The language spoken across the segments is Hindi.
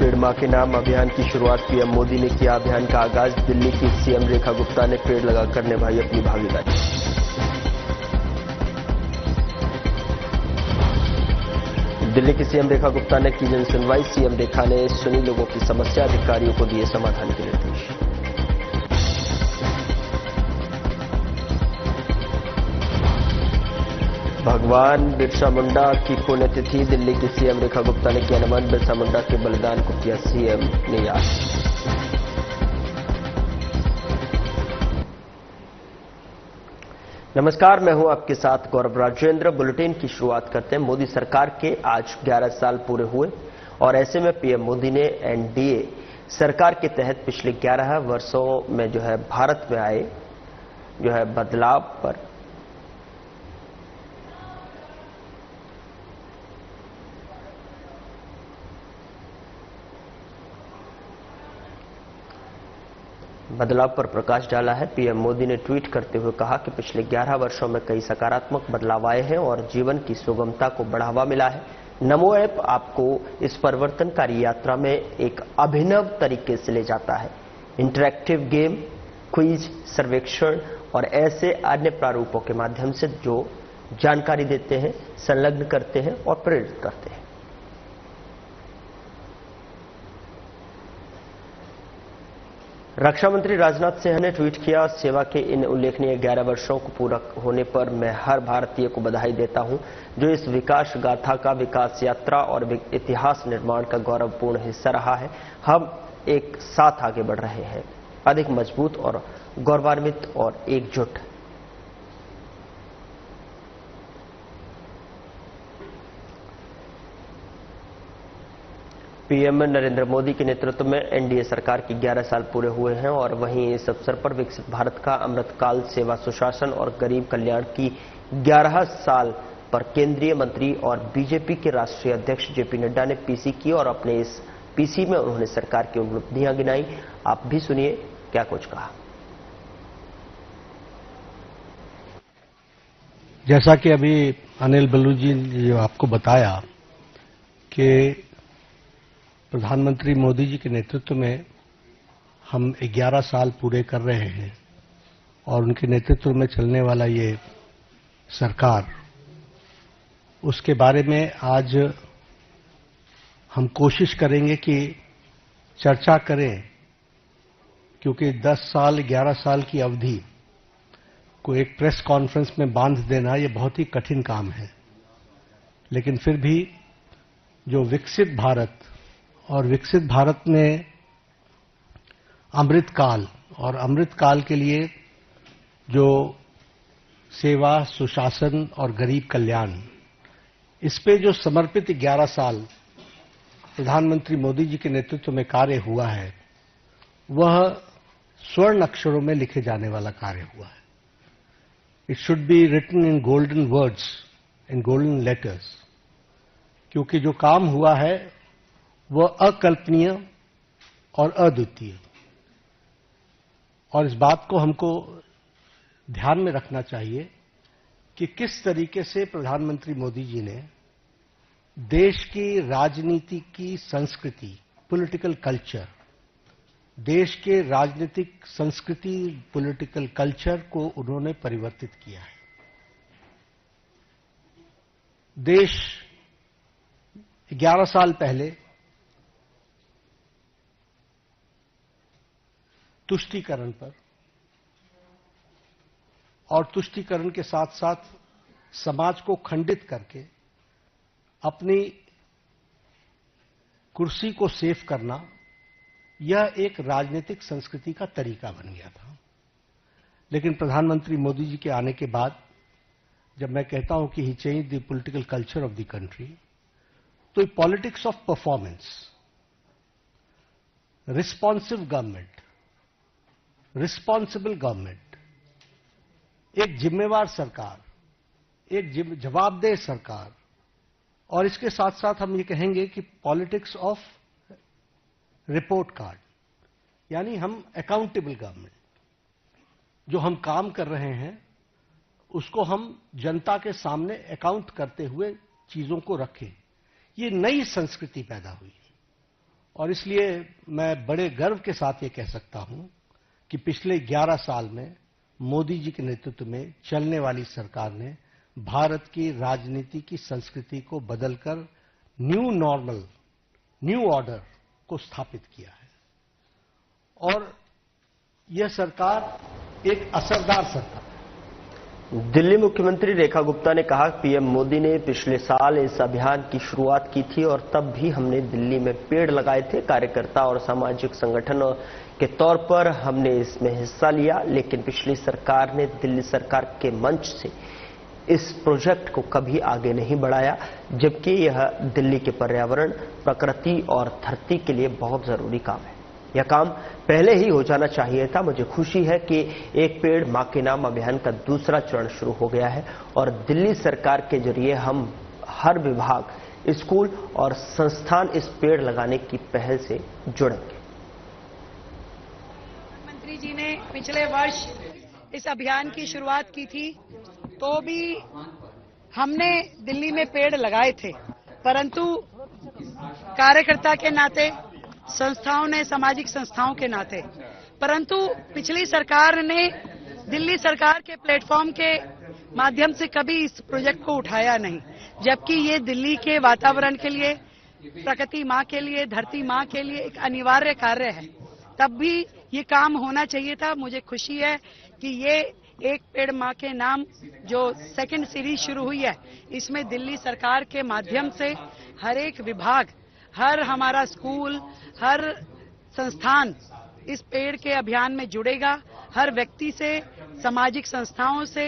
पेड़ मां के नाम अभियान की शुरुआत पीएम मोदी ने किया। अभियान का आगाज दिल्ली की सीएम रेखा गुप्ता ने पेड़ लगाकर निभाई अपनी भागीदारी। दिल्ली की सीएम रेखा गुप्ता ने की जन सुनवाई। सीएम रेखा ने सुनी लोगों की समस्या, अधिकारियों को दिए समाधान के निर्देश। भगवान बिरसा मुंडा की पुण्यतिथि, दिल्ली की सीएम रेखा गुप्ता ने किया नमन। बिरसा मुंडा के बलिदान को किया सीएम ने याद। नमस्कार, मैं हूं आपके साथ गौरव राजेंद्र। बुलेटिन की शुरुआत करते हैं। मोदी सरकार के आज 11 साल पूरे हुए और ऐसे में पीएम मोदी ने एनडीए सरकार के तहत पिछले 11 वर्षों में भारत में आए बदलाव पर प्रकाश डाला है। पीएम मोदी ने ट्वीट करते हुए कहा कि पिछले 11 वर्षों में कई सकारात्मक बदलाव आए हैं और जीवन की सुगमता को बढ़ावा मिला है। नमो ऐप आपको इस परिवर्तनकारी यात्रा में एक अभिनव तरीके से ले जाता है। इंटरैक्टिव गेम, क्विज, सर्वेक्षण और ऐसे अन्य प्रारूपों के माध्यम से जो जानकारी देते हैं, संलग्न करते हैं और प्रेरित करते हैं। रक्षा मंत्री राजनाथ सिंह ने ट्वीट किया, सेवा के इन उल्लेखनीय 11 वर्षों को पूरा होने पर मैं हर भारतीय को बधाई देता हूं, जो इस विकास गाथा का, विकास यात्रा और इतिहास निर्माण का गौरवपूर्ण हिस्सा रहा है। हम एक साथ आगे बढ़ रहे हैं, अधिक मजबूत और गौरवान्वित और एकजुट। पीएम नरेंद्र मोदी के नेतृत्व में एनडीए सरकार की 11 साल पूरे हुए हैं और वहीं इस अवसर पर विकसित भारत का अमृतकाल, सेवा, सुशासन और गरीब कल्याण की 11 साल पर केंद्रीय मंत्री और बीजेपी के राष्ट्रीय अध्यक्ष जेपी नड्डा ने पीसी की और अपने इस पीसी में उन्होंने सरकार की उपलब्धियां गिनाई। आप भी सुनिए क्या कुछ कहा। जैसा कि अभी अनिल बल्लू जी ने जो आपको बताया कि प्रधानमंत्री मोदी जी के नेतृत्व में हम 11 साल पूरे कर रहे हैं और उनके नेतृत्व में चलने वाला ये सरकार, उसके बारे में आज हम कोशिश करेंगे कि चर्चा करें, क्योंकि 10 साल 11 साल की अवधि को एक प्रेस कॉन्फ्रेंस में बांध देना ये बहुत ही कठिन काम है। लेकिन फिर भी जो विकसित भारत और विकसित भारत में अमृतकाल और अमृतकाल के लिए जो सेवा, सुशासन और गरीब कल्याण, इस पे जो समर्पित 11 साल प्रधानमंत्री मोदी जी के नेतृत्व में कार्य हुआ है, वह स्वर्ण अक्षरों में लिखे जाने वाला कार्य हुआ है। It should be written in golden words, in golden letters, क्योंकि जो काम हुआ है वह अकल्पनीय और अद्वितीय। और इस बात को हमको ध्यान में रखना चाहिए कि किस तरीके से प्रधानमंत्री मोदी जी ने देश की राजनीति की संस्कृति, पॉलिटिकल कल्चर, देश के राजनीतिक संस्कृति, पॉलिटिकल कल्चर को उन्होंने परिवर्तित किया है। देश 11 साल पहले तुष्टीकरण पर और तुष्टीकरण के साथ साथ समाज को खंडित करके अपनी कुर्सी को सेव करना, यह एक राजनीतिक संस्कृति का तरीका बन गया था। लेकिन प्रधानमंत्री मोदी जी के आने के बाद जब मैं कहता हूं कि he change the political culture of the country, तो politics of performance, responsive government, responsible government, एक जिम्मेवार सरकार, एक जवाबदेह सरकार, और इसके साथ साथ हम ये कहेंगे कि पॉलिटिक्स ऑफ रिपोर्ट कार्ड, यानी हम अकाउंटेबल गवर्नमेंट, जो हम काम कर रहे हैं उसको हम जनता के सामने अकाउंट करते हुए चीजों को रखें। ये नई संस्कृति पैदा हुई और इसलिए मैं बड़े गर्व के साथ ये कह सकता हूं कि पिछले 11 साल में मोदी जी के नेतृत्व में चलने वाली सरकार ने भारत की राजनीति की संस्कृति को बदलकर न्यू नॉर्मल, न्यू ऑर्डर को स्थापित किया है। और यह सरकार एक असरदार सरकार। दिल्ली मुख्यमंत्री रेखा गुप्ता ने कहा कि पीएम मोदी ने पिछले साल इस अभियान की शुरुआत की थी और तब भी हमने दिल्ली में पेड़ लगाए थे। कार्यकर्ता और सामाजिक संगठन के तौर पर हमने इसमें हिस्सा लिया, लेकिन पिछली सरकार ने दिल्ली सरकार के मंच से इस प्रोजेक्ट को कभी आगे नहीं बढ़ाया, जबकि यह दिल्ली के पर्यावरण, प्रकृति और धरती के लिए बहुत जरूरी काम है। यह काम पहले ही हो जाना चाहिए था। मुझे खुशी है कि एक पेड़ मां के नाम अभियान का दूसरा चरण शुरू हो गया है और दिल्ली सरकार के जरिए हम हर विभाग, स्कूल और संस्थान इस पेड़ लगाने की पहल से जुड़ेंगे। प्रधानमंत्री जी ने पिछले वर्ष इस अभियान की शुरुआत की थी, तो भी हमने दिल्ली में पेड़ लगाए थे, परंतु कार्यकर्ता के नाते, संस्थाओं ने, सामाजिक संस्थाओं के नाते, परंतु पिछली सरकार ने दिल्ली सरकार के प्लेटफॉर्म के माध्यम से कभी इस प्रोजेक्ट को उठाया नहीं, जबकि ये दिल्ली के वातावरण के लिए, प्रकृति मां के लिए, धरती मां के लिए एक अनिवार्य कार्य है। तब भी ये काम होना चाहिए था। मुझे खुशी है कि ये एक पेड़ मां के नाम जो सेकंड सीरीज शुरू हुई है, इसमें दिल्ली सरकार के माध्यम से हर एक विभाग, हर हमारा स्कूल, हर संस्थान इस पेड़ के अभियान में जुड़ेगा। हर व्यक्ति से, सामाजिक संस्थाओं से,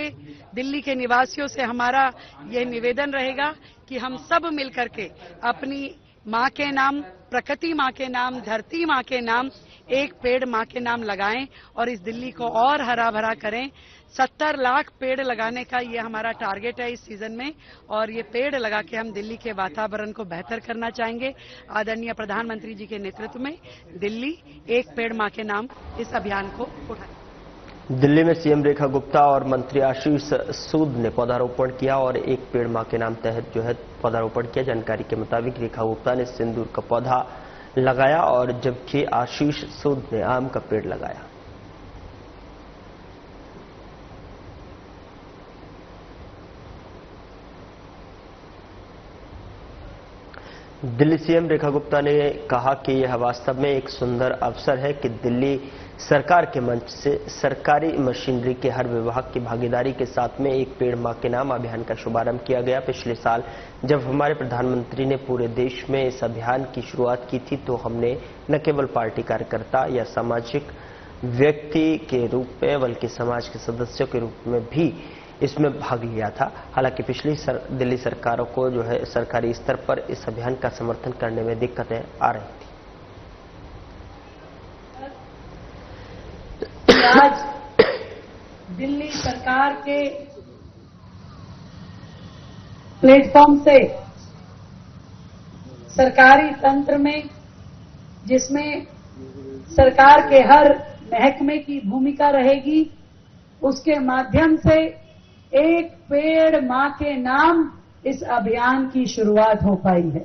दिल्ली के निवासियों से हमारा ये निवेदन रहेगा कि हम सब मिलकर के अपनी मां के नाम, प्रकृति मां के नाम, धरती मां के नाम एक पेड़ मां के नाम लगाएं और इस दिल्ली को और हरा भरा करें। 70 लाख पेड़ लगाने का ये हमारा टारगेट है इस सीजन में, और ये पेड़ लगा के हम दिल्ली के वातावरण को बेहतर करना चाहेंगे। आदरणीय प्रधानमंत्री जी के नेतृत्व में दिल्ली एक पेड़ मां के नाम इस अभियान को उठाए। दिल्ली में सीएम रेखा गुप्ता और मंत्री आशीष सूद ने पौधारोपण किया और एक पेड़ मां के नाम तहत पौधारोपण किया। जानकारी के मुताबिक रेखा गुप्ता ने सिंदूर का पौधा लगाया और जबकि आशीष सूद ने आम का पेड़ लगाया। दिल्ली सीएम रेखा गुप्ता ने कहा कि यह वास्तव में एक सुंदर अवसर है कि दिल्ली सरकार के मंच से सरकारी मशीनरी के हर विभाग की भागीदारी के साथ में एक पेड़ मां के नाम अभियान का शुभारंभ किया गया। पिछले साल जब हमारे प्रधानमंत्री ने पूरे देश में इस अभियान की शुरुआत की थी, तो हमने न केवल पार्टी कार्यकर्ता या सामाजिक व्यक्ति के रूप में, बल्कि समाज के सदस्यों के रूप में भी इसमें भाग लिया था। हालांकि पिछली दिल्ली सरकारों को सरकारी स्तर पर इस अभियान का समर्थन करने में दिक्कतें आ रही थी। आज दिल्ली सरकार के प्लेटफॉर्म से सरकारी तंत्र में, जिसमें सरकार के हर महकमे की भूमिका रहेगी, उसके माध्यम से एक पेड़ मां के नाम इस अभियान की शुरुआत हो पाई है।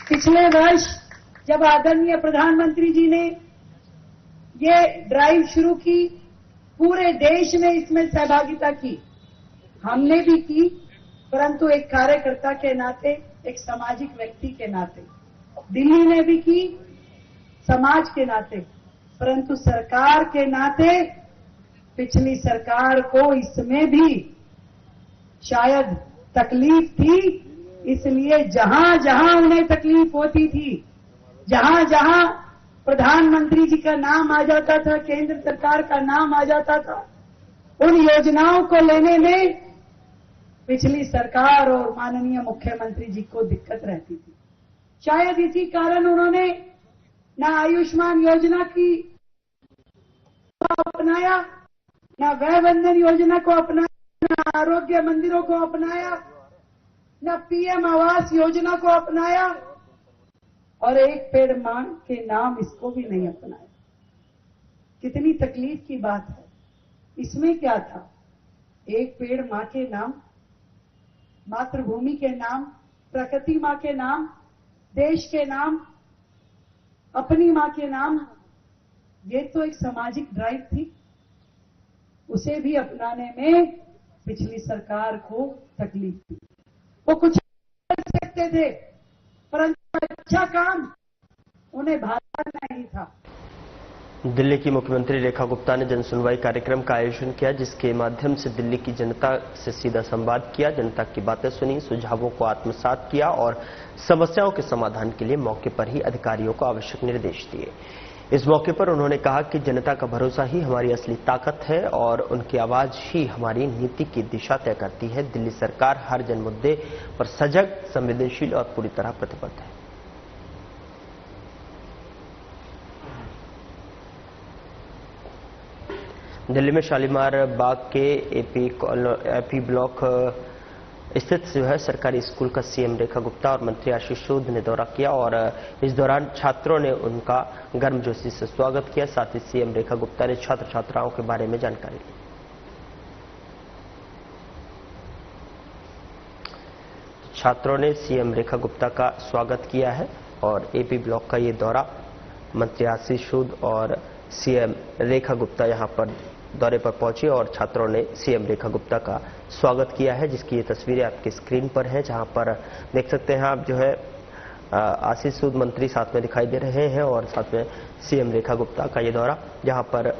पिछले वर्ष जब आदरणीय प्रधानमंत्री जी ने ये ड्राइव शुरू की, पूरे देश ने इसमें सहभागिता की, हमने भी की, परंतु एक कार्यकर्ता के नाते, एक सामाजिक व्यक्ति के नाते, दिल्ली ने भी की समाज के नाते, परंतु सरकार के नाते पिछली सरकार को इसमें भी शायद तकलीफ थी, इसलिए जहां जहां उन्हें तकलीफ होती थी, जहां जहां प्रधानमंत्री जी का नाम आ जाता था, केंद्र सरकार का नाम आ जाता था, उन योजनाओं को लेने में पिछली सरकार और माननीय मुख्यमंत्री जी को दिक्कत रहती थी। शायद इसी कारण उन्होंने न आयुष्मान योजना की अपनाया, न वय वंदन योजना को अपनाया, न आरोग्य मंदिरों को अपनाया, न पीएम आवास योजना को अपनाया, और एक पेड़ मां के नाम इसको भी नहीं अपनाया। कितनी तकलीफ की बात है। इसमें क्या था? एक पेड़ मां के नाम, मातृभूमि के नाम, प्रकृति मां के नाम, देश के नाम, अपनी मां के नाम, ये तो एक सामाजिक ड्राइव थी। उसे भी अपनाने में पिछली सरकार को तकलीफ थी। वो कुछ कर सकते थे, परंतु अच्छा काम उन्हें भाता नहीं था। दिल्ली की मुख्यमंत्री रेखा गुप्ता ने जन सुनवाई कार्यक्रम का आयोजन किया, जिसके माध्यम से दिल्ली की जनता से सीधा संवाद किया, जनता की बातें सुनी, सुझावों को आत्मसात किया और समस्याओं के समाधान के लिए मौके पर ही अधिकारियों को आवश्यक निर्देश दिए। इस मौके पर उन्होंने कहा कि जनता का भरोसा ही हमारी असली ताकत है और उनकी आवाज ही हमारी नीति की दिशा तय करती है। दिल्ली सरकार हर जन मुद्दे पर सजग, संवेदनशील और पूरी तरह प्रतिबद्ध है। दिल्ली में शालीमार बाग के एपी ब्लॉक स्थित जो है सरकारी स्कूल का सीएम रेखा गुप्ता और मंत्री आशीष सूद ने दौरा किया और इस दौरान छात्रों ने उनका गर्मजोशी से स्वागत किया। साथ ही सीएम रेखा गुप्ता ने छात्र छात्राओं के बारे में जानकारी दी। छात्रों ने सीएम रेखा गुप्ता का स्वागत किया है और एपी ब्लॉक का ये दौरा, मंत्री आशीष सूद और सीएम रेखा गुप्ता यहां पर दौरे पर पहुंचे और छात्रों ने सीएम रेखा गुप्ता का स्वागत किया है, जिसकी ये तस्वीरें आपकी स्क्रीन पर हैं, जहां पर देख सकते हैं आप जो है आशीष सूद मंत्री साथ में दिखाई दे रहे हैं और साथ में सीएम रेखा गुप्ता का ये दौरा, जहां पर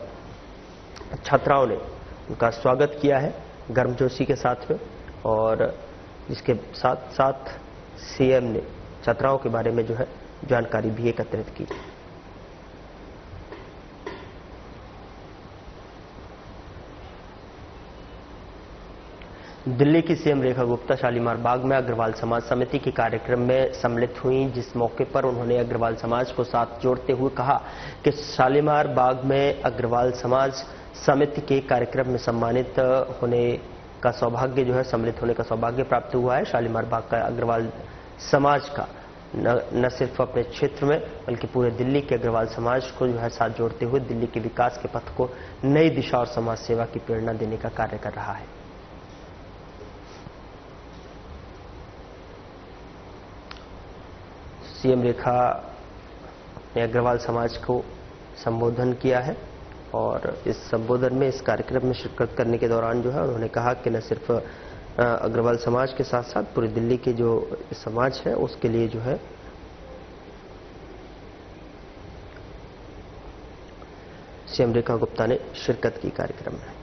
छात्राओं ने उनका स्वागत किया है गर्मजोशी के साथ में और जिसके साथ साथ सीएम ने छात्राओं के बारे में जो है जानकारी भी एकत्रित की। दिल्ली की सीएम रेखा गुप्ता शालीमार बाग में अग्रवाल समाज समिति के कार्यक्रम में सम्मिलित हुई, जिस मौके पर उन्होंने अग्रवाल समाज को साथ जोड़ते हुए कहा कि शालीमार बाग में अग्रवाल समाज समिति के कार्यक्रम में सम्मानित होने का सौभाग्य जो है सम्मिलित होने का सौभाग्य प्राप्त हुआ है। शालीमार बाग का अग्रवाल समाज का न सिर्फ अपने क्षेत्र में बल्कि पूरे दिल्ली के अग्रवाल समाज को जो है साथ जोड़ते हुए दिल्ली के विकास के पथ को नई दिशा और समाज सेवा की प्रेरणा देने का कार्य कर रहा है। सीएम रेखा ने अग्रवाल समाज को संबोधन किया है और इस संबोधन में इस कार्यक्रम में शिरकत करने के दौरान जो है उन्होंने कहा कि न सिर्फ अग्रवाल समाज के साथ साथ पूरी दिल्ली के जो समाज है उसके लिए जो है सीएम रेखा गुप्ता ने शिरकत की कार्यक्रम में।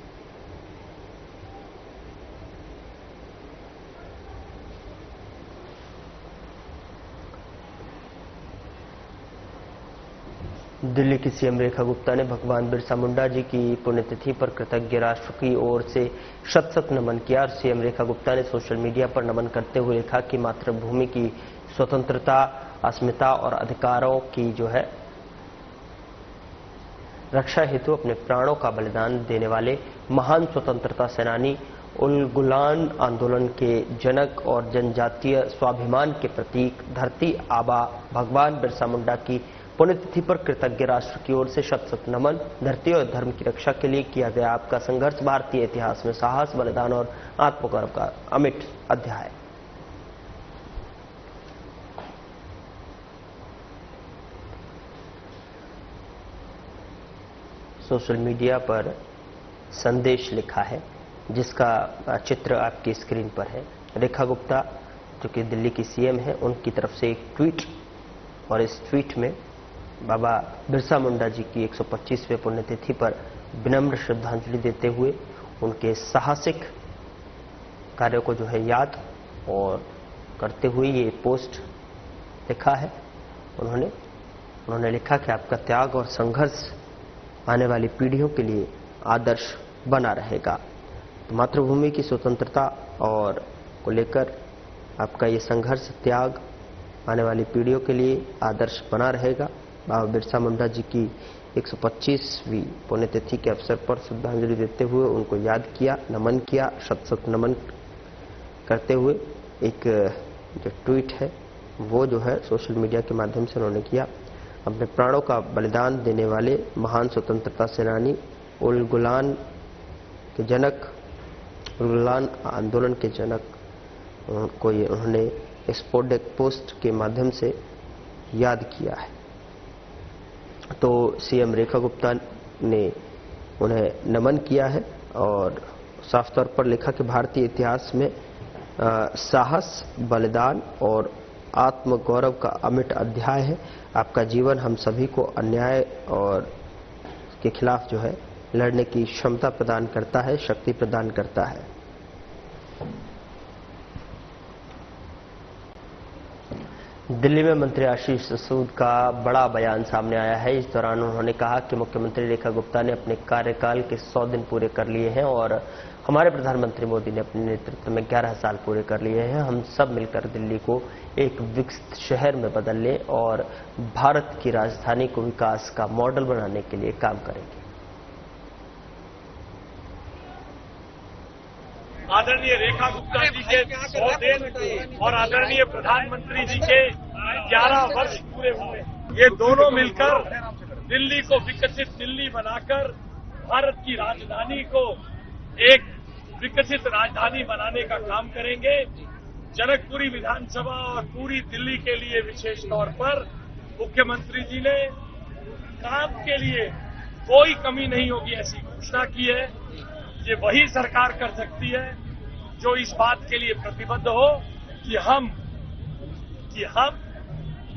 दिल्ली की सीएम रेखा गुप्ता ने भगवान बिरसा मुंडा जी की पुण्यतिथि पर कृतज्ञ राष्ट्र की ओर से शत शत नमन किया और सीएम रेखा गुप्ता ने सोशल मीडिया पर नमन करते हुए लिखा कि मातृभूमि की स्वतंत्रता, अस्मिता और अधिकारों की जो है रक्षा हेतु अपने प्राणों का बलिदान देने वाले महान स्वतंत्रता सेनानी, उल गुलान आंदोलन के जनक और जनजातीय स्वाभिमान के प्रतीक धरती आबा भगवान बिरसा मुंडा की पुण्यतिथि पर कृतज्ञ राष्ट्र की ओर से शत शत नमन। धरती और धर्म की रक्षा के लिए किया गया आपका संघर्ष भारतीय इतिहास में साहस, बलिदान और आत्मगौरव का अमिट अध्याय। सोशल मीडिया पर संदेश लिखा है जिसका चित्र आपकी स्क्रीन पर है। रेखा गुप्ता जो कि दिल्ली की सीएम है, उनकी तरफ से एक ट्वीट और इस ट्वीट में बाबा बिरसा मुंडा जी की 125वें पुण्यतिथि पर विनम्र श्रद्धांजलि देते हुए उनके साहसिक कार्यों को जो है याद और करते हुए ये पोस्ट लिखा है। उन्होंने लिखा कि आपका त्याग और संघर्ष आने वाली पीढ़ियों के लिए आदर्श बना रहेगा। तो मातृभूमि की स्वतंत्रता और को लेकर आपका ये संघर्ष, त्याग आने वाली पीढ़ियों के लिए आदर्श बना रहेगा। बाबा बिरसा मुंडा जी की 125वीं पुण्यतिथि के अवसर पर श्रद्धांजलि देते हुए उनको याद किया, नमन किया, शत शत नमन करते हुए एक जो ट्वीट है वो जो है सोशल मीडिया के माध्यम से उन्होंने किया। अपने प्राणों का बलिदान देने वाले महान स्वतंत्रता सेनानी, उल गुलान के जनक, उल गुलान आंदोलन के जनक को ये उन्होंने एक्सपोर्ट पोस्ट के माध्यम से याद किया है। तो सीएम रेखा गुप्ता ने उन्हें नमन किया है और साफ तौर पर लिखा कि भारतीय इतिहास में साहस, बलिदान और आत्मगौरव का अमिट अध्याय है। आपका जीवन हम सभी को अन्याय और के खिलाफ जो है लड़ने की क्षमता प्रदान करता है, शक्ति प्रदान करता है। दिल्ली में मंत्री आशीष सूद का बड़ा बयान सामने आया है। इस दौरान उन्होंने कहा कि मुख्यमंत्री रेखा गुप्ता ने अपने कार्यकाल के 100 दिन पूरे कर लिए हैं और हमारे प्रधानमंत्री मोदी ने अपने नेतृत्व में 11 साल पूरे कर लिए हैं। हम सब मिलकर दिल्ली को एक विकसित शहर में बदल लें और भारत की राजधानी को विकास का मॉडल बनाने के लिए काम करेंगे। आदरणीय रेखा गुप्ता जी के 100 दिन और आदरणीय प्रधानमंत्री जी के 11 वर्ष पूरे हुए। ये दोनों मिलकर दिल्ली को विकसित दिल्ली बनाकर भारत की राजधानी को एक विकसित राजधानी बनाने का काम करेंगे। जनकपुरी विधानसभा और पूरी दिल्ली के लिए विशेष तौर पर मुख्यमंत्री जी ने काम के लिए कोई कमी नहीं होगी ऐसी घोषणा की है। ये वही सरकार कर सकती है जो इस बात के लिए प्रतिबद्ध हो कि हम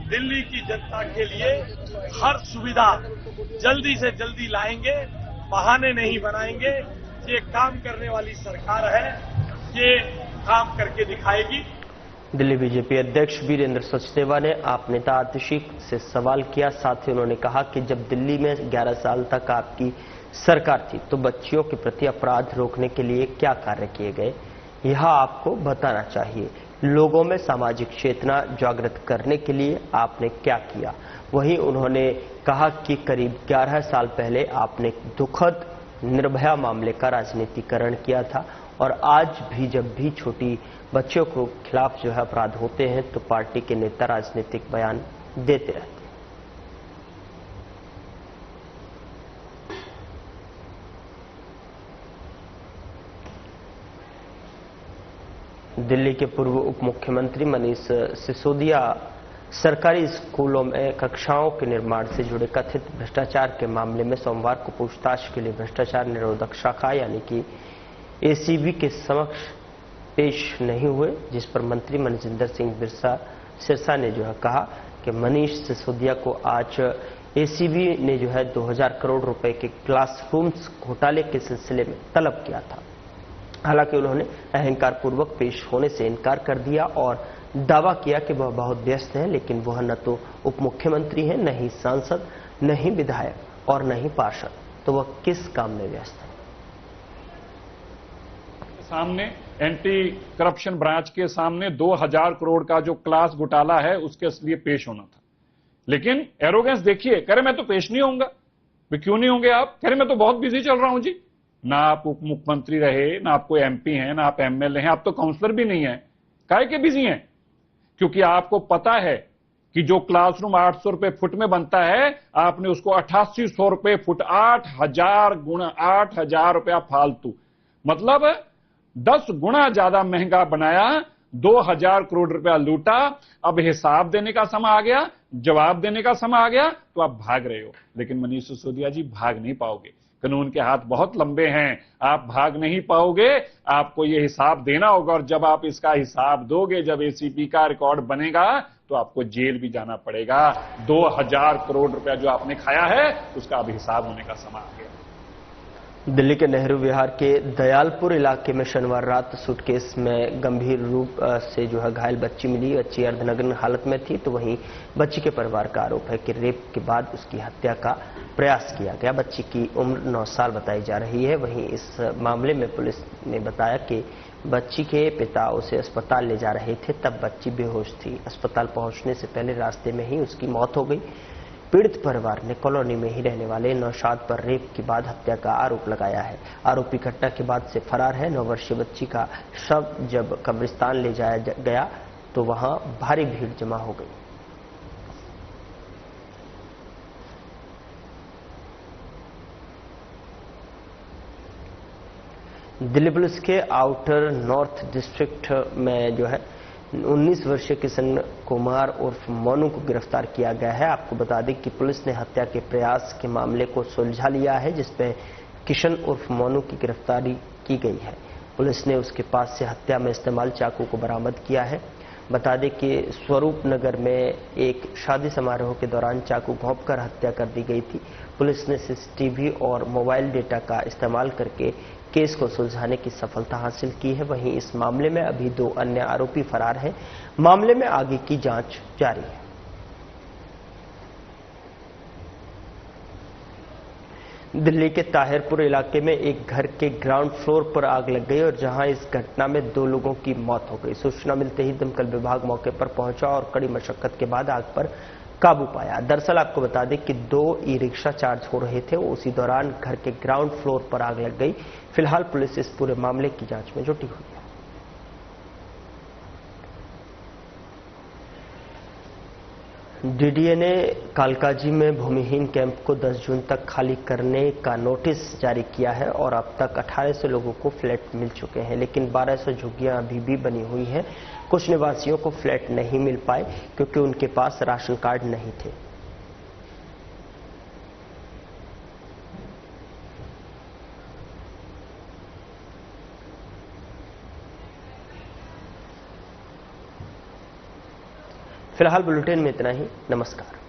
दिल्ली की जनता के लिए हर सुविधा जल्दी से जल्दी लाएंगे, बहाने नहीं बनाएंगे। ये काम करने वाली सरकार है, ये काम करके दिखाएगी। दिल्ली बीजेपी अध्यक्ष वीरेंद्र सचदेवा ने आप नेता आतिशी से सवाल किया। साथ ही उन्होंने कहा कि जब दिल्ली में 11 साल तक आपकी सरकार थी तो बच्चियों के प्रति अपराध रोकने के लिए क्या कार्य किए गए, यह आपको बताना चाहिए। लोगों में सामाजिक चेतना जागृत करने के लिए आपने क्या किया। वहीं उन्होंने कहा कि करीब 11 साल पहले आपने दुखद निर्भया मामले का राजनीतिकरण किया था और आज भी जब भी छोटी बच्चों को खिलाफ जो है अपराध होते हैं तो पार्टी के नेता राजनीतिक बयान देते रहते हैं। दिल्ली के पूर्व उप मुख्यमंत्री मनीष सिसोदिया सरकारी स्कूलों में कक्षाओं के निर्माण से जुड़े कथित भ्रष्टाचार के मामले में सोमवार को पूछताछ के लिए भ्रष्टाचार निरोधक शाखा यानी कि एसीबी के समक्ष पेश नहीं हुए, जिस पर मंत्री मनजिंदर सिंह सिरसा ने जो है कहा कि मनीष सिसोदिया को आज एसीबी ने जो है 2000 करोड़ रुपए के क्लासरूम्स घोटाले के सिलसिले में तलब किया था। हालांकि उन्होंने अहंकार पूर्वक पेश होने से इनकार कर दिया और दावा किया कि वह बहुत व्यस्त हैं, लेकिन वह न तो उप मुख्यमंत्री हैं, न ही सांसद, न ही विधायक और न ही पार्षद, तो वह किस काम में व्यस्त है। सामने एंटी करप्शन ब्रांच के सामने 2000 करोड़ का जो क्लास घोटाला है उसके लिए पेश होना था, लेकिन एरोगेंस देखिए, कह रहे मैं तो पेश नहीं होऊंगा। क्यों नहीं होंगे आप? कह रहे मैं तो बहुत बिजी चल रहा हूं जी। ना आप उप मुख्यमंत्री रहे, ना आपको एमपी हैं, ना आप एमएलए हैं, आप तो काउंसलर भी नहीं हैं। काहे के बिजी हैं? क्योंकि आपको पता है कि जो क्लासरूम 800 रुपए फुट में बनता है, आपने उसको 8800 रुपए फुट, 8000 गुणा 8000 रुपया फालतू, मतलब 10 गुना ज्यादा महंगा बनाया, 2000 करोड़ रुपया लूटा। अब हिसाब देने का समय आ गया, जवाब देने का समय आ गया, तो आप भाग रहे हो। लेकिन मनीष सिसोदिया जी भाग नहीं पाओगे, कानून के हाथ बहुत लंबे हैं, आप भाग नहीं पाओगे। आपको ये हिसाब देना होगा और जब आप इसका हिसाब दोगे, जब एसीपी का रिकॉर्ड बनेगा तो आपको जेल भी जाना पड़ेगा। 2000 करोड़ रुपया जो आपने खाया है उसका अब हिसाब होने का समय आ गया। दिल्ली के नेहरू विहार के दयालपुर इलाके में शनिवार रात सूटकेस में गंभीर रूप से जो है घायल बच्ची मिली। बच्ची अर्धनग्न हालत में थी, तो वहीं बच्ची के परिवार का आरोप है कि रेप के बाद उसकी हत्या का प्रयास किया गया। बच्ची की उम्र 9 साल बताई जा रही है। वहीं इस मामले में पुलिस ने बताया कि बच्ची के पिता उसे अस्पताल ले जा रहे थे, तब बच्ची बेहोश थी। अस्पताल पहुंचने से पहले रास्ते में ही उसकी मौत हो गई। पीड़ित परिवार ने कॉलोनी में ही रहने वाले नौशाद पर रेप के बाद हत्या का आरोप लगाया है। आरोपी घटना के बाद से फरार है। 9 वर्षीय बच्ची का शव जब कब्रिस्तान ले जाया गया तो वहां भारी भीड़ जमा हो गई। दिल्ली पुलिस के आउटर नॉर्थ डिस्ट्रिक्ट में जो है 19 वर्षीय किशन कुमार उर्फ मोनू को गिरफ्तार किया गया है। आपको बता दें कि पुलिस ने हत्या के प्रयास के मामले को सुलझा लिया है, जिसमें किशन उर्फ मोनू की गिरफ्तारी की गई है। पुलिस ने उसके पास से हत्या में इस्तेमाल चाकू को बरामद किया है। बता दें कि स्वरूप नगर में एक शादी समारोह के दौरान चाकू घोंपकर हत्या कर दी गई थी। पुलिस ने सीसीटीवी और मोबाइल डेटा का इस्तेमाल करके केस को सुलझाने की सफलता हासिल की है। वहीं इस मामले में अभी 2 अन्य आरोपी फरार हैं। मामले में आगे की जांच जारी है। दिल्ली के ताहिरपुर इलाके में एक घर के ग्राउंड फ्लोर पर आग लग गई और जहां इस घटना में 2 लोगों की मौत हो गई। सूचना मिलते ही दमकल विभाग मौके पर पहुंचा और कड़ी मशक्कत के बाद आग पर काबू पाया। दरअसल आपको बता दें कि 2 ई-रिक्शा चार्ज हो रहे थे। उसी दौरान घर के ग्राउंड फ्लोर पर आग लग गई। फिलहाल पुलिस इस पूरे मामले की जांच में जुटी हुई है। डीडीए ने कालकाजी में भूमिहीन कैंप को 10 जून तक खाली करने का नोटिस जारी किया है और अब तक 1800 लोगों को फ्लैट मिल चुके हैं, लेकिन 1200 झुग्गियां अभी भी बनी हुई हैं। कुछ निवासियों को फ्लैट नहीं मिल पाए क्योंकि उनके पास राशन कार्ड नहीं थे। फिलहाल बुलेटिन में इतना ही। नमस्कार।